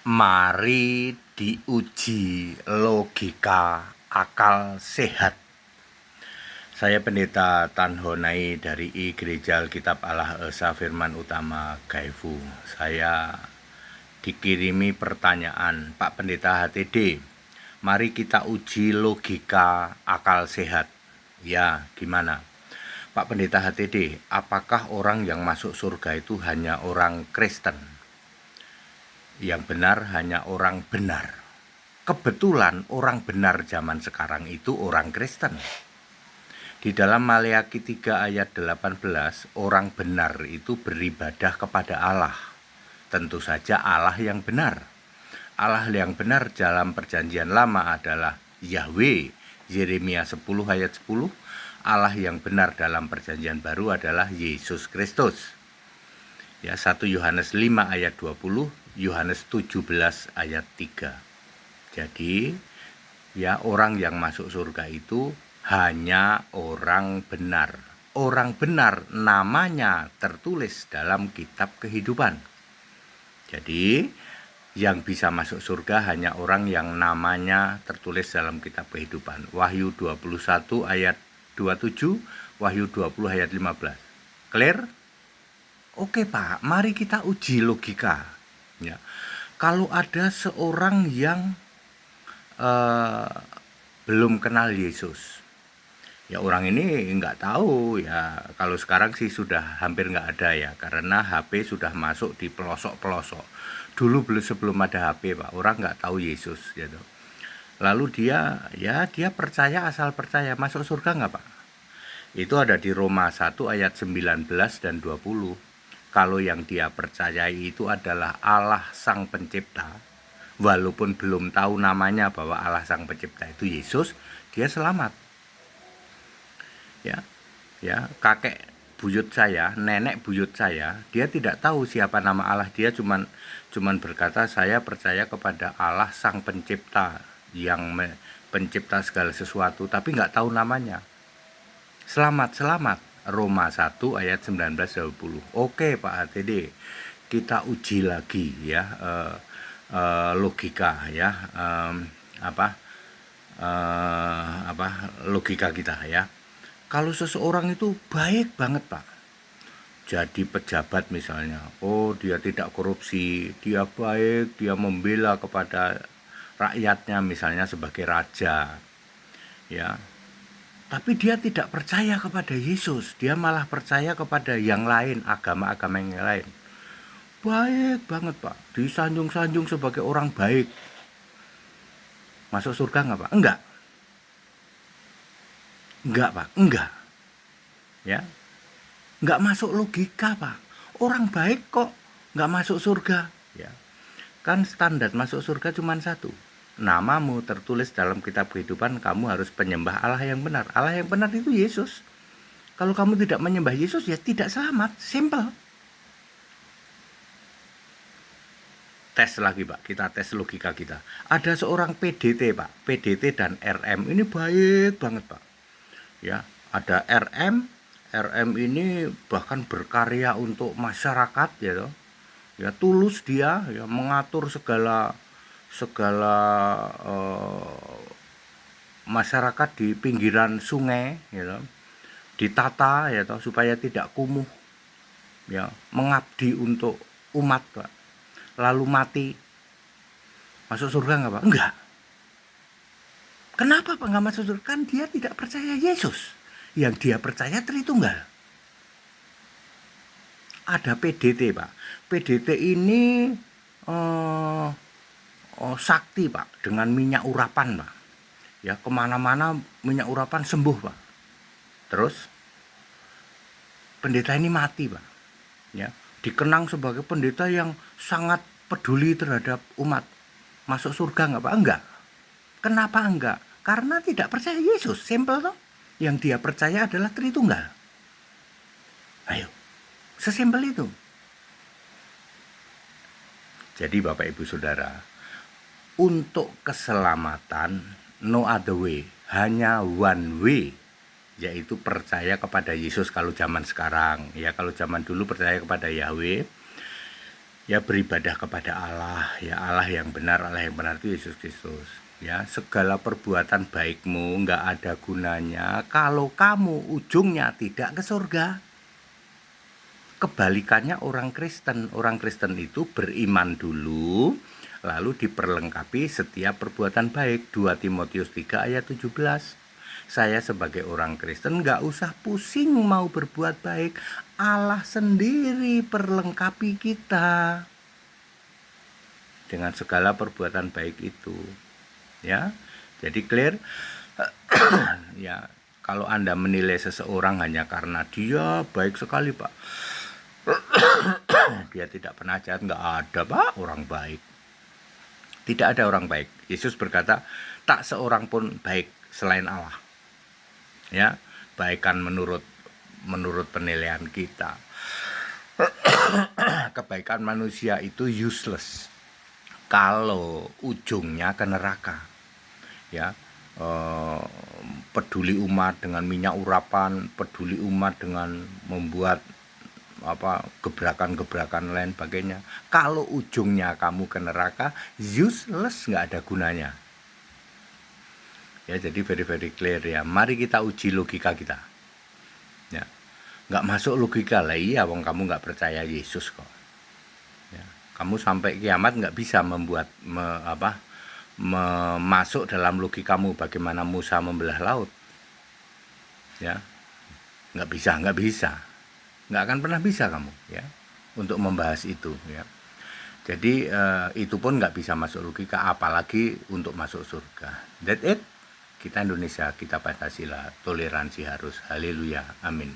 Mari diuji logika akal sehat. Saya Pendeta Tan Honai dari Gereja Alkitab Allah Esa Firman Utama Gaifu. Saya dikirimi pertanyaan, Pak Pendeta HTD, mari kita uji logika akal sehat. Ya, gimana? Pak Pendeta HTD, apakah orang yang masuk surga itu hanya orang Kristen? Yang benar hanya orang benar. Kebetulan orang benar zaman sekarang itu orang Kristen. Di dalam Maleakhi 3 ayat 18, orang benar itu beribadah kepada Allah. Tentu saja Allah yang benar. Allah yang benar dalam perjanjian lama adalah Yahweh, Yeremia 10 ayat 10. Allah yang benar dalam perjanjian baru adalah Yesus Kristus. Ya, 1 Yohanes 5 ayat 20, Yohanes 17 ayat 3. Jadi, ya, orang yang masuk surga itu hanya orang benar. Orang benar namanya tertulis dalam kitab kehidupan. Jadi, yang bisa masuk surga hanya orang yang namanya tertulis dalam kitab kehidupan. Wahyu 21 ayat 27, Wahyu 20 ayat 15. Clear? Oke Pak, mari kita uji logika. Ya. Kalau ada seorang yang belum kenal Yesus, ya orang ini nggak tahu ya. Kalau sekarang sih sudah hampir nggak ada ya, karena HP sudah masuk di pelosok-pelosok. Dulu sebelum ada HP Pak, orang nggak tahu Yesus gitu. Lalu dia percaya, asal percaya, masuk surga nggak Pak? Itu ada di Roma 1 ayat 19 dan 20. Kalau yang dia percayai itu adalah Allah Sang Pencipta, walaupun belum tahu namanya bahwa Allah Sang Pencipta itu Yesus, dia selamat. Ya, kakek buyut saya, nenek buyut saya, dia tidak tahu siapa nama Allah. Dia cuman berkata, saya percaya kepada Allah Sang Pencipta yang pencipta segala sesuatu, tapi nggak tahu namanya. Selamat. Roma 1 ayat 19-20. Oke Pak HTD, kita uji lagi ya logika ya, logika kita ya. Kalau seseorang itu baik banget Pak, jadi pejabat misalnya, dia tidak korupsi, dia baik, dia membela kepada rakyatnya misalnya sebagai raja ya, tapi dia tidak percaya kepada Yesus, dia malah percaya kepada yang lain, agama-agama yang lain. Baik banget Pak, disanjung-sanjung sebagai orang baik. Masuk surga nggak Pak? Enggak Pak, enggak. Ya, nggak masuk logika Pak. Orang baik kok nggak masuk surga. Ya, kan standar masuk surga cuma satu. Namamu tertulis dalam kitab kehidupan, kamu harus penyembah Allah yang benar. Allah yang benar itu Yesus. Kalau kamu tidak menyembah Yesus, ya tidak selamat. Simple. Tes lagi Pak, kita tes logika kita. Ada seorang PDT Pak, PDT dan RM ini baik banget Pak. Ya, ada RM ini bahkan berkarya untuk masyarakat ya, tulus dia ya, mengatur segala masyarakat di pinggiran sungai ya, ditata ya supaya tidak kumuh ya, mengabdi untuk umat Pak. Lalu mati, masuk surga nggak Pak? Enggak. Kenapa Pak nggak masuk surga? Kan dia tidak percaya Yesus. Yang dia percaya Tritunggal. Ada PDT Pak. PDT ini sakti Pak, dengan minyak urapan Pak. Ya, kemana-mana minyak urapan sembuh Pak. Terus pendeta ini mati Pak. Ya, dikenang sebagai pendeta yang sangat peduli terhadap umat. Masuk surga nggak Pak? Enggak. Kenapa enggak? Karena tidak percaya Yesus. Simple toh. Yang dia percaya adalah Tritunggal. Ayo, sesimpel itu. Jadi Bapak Ibu Saudara, untuk keselamatan no other way, hanya one way, yaitu percaya kepada Yesus kalau zaman sekarang. Ya, kalau zaman dulu percaya kepada Yahweh. ya beribadah kepada Allah, ya Allah yang benar itu Yesus Kristus. Ya, segala perbuatan baikmu nggak ada gunanya kalau kamu ujungnya tidak ke surga. Kebalikannya orang Kristen itu beriman dulu, lalu diperlengkapi setiap perbuatan baik. 2 Timotius 3 ayat 17. Saya sebagai orang Kristen nggak usah pusing mau berbuat baik, Allah sendiri perlengkapi kita dengan segala perbuatan baik itu. Ya, jadi clear. Ya, kalau Anda menilai seseorang hanya karena dia baik sekali, Pak, dia tidak pernah jahat, nggak ada, Pak, orang baik. Tidak ada orang baik. Yesus berkata, tak seorang pun baik selain Allah. Ya, baikan menurut penilaian kita. Kebaikan manusia itu useless kalau ujungnya ke neraka. Ya, peduli umat dengan minyak urapan, peduli umat dengan membuat gebrakan-gebrakan lain sebagainya. Kalau ujungnya kamu ke neraka, useless, nggak ada gunanya. Ya, jadi very clear ya. Mari kita uji logika kita. Ya, nggak masuk logika lah, iya, wong kamu nggak percaya Yesus kok. Ya, kamu sampai kiamat nggak bisa masuk dalam logikamu bagaimana Musa membelah laut. Ya, nggak bisa. Nggak akan pernah bisa kamu, ya, untuk membahas itu, ya. Jadi itu pun nggak bisa masuk logika, apalagi untuk masuk surga. That's it. Kita Indonesia, kita Pancasila, toleransi harus. Haleluya, amin.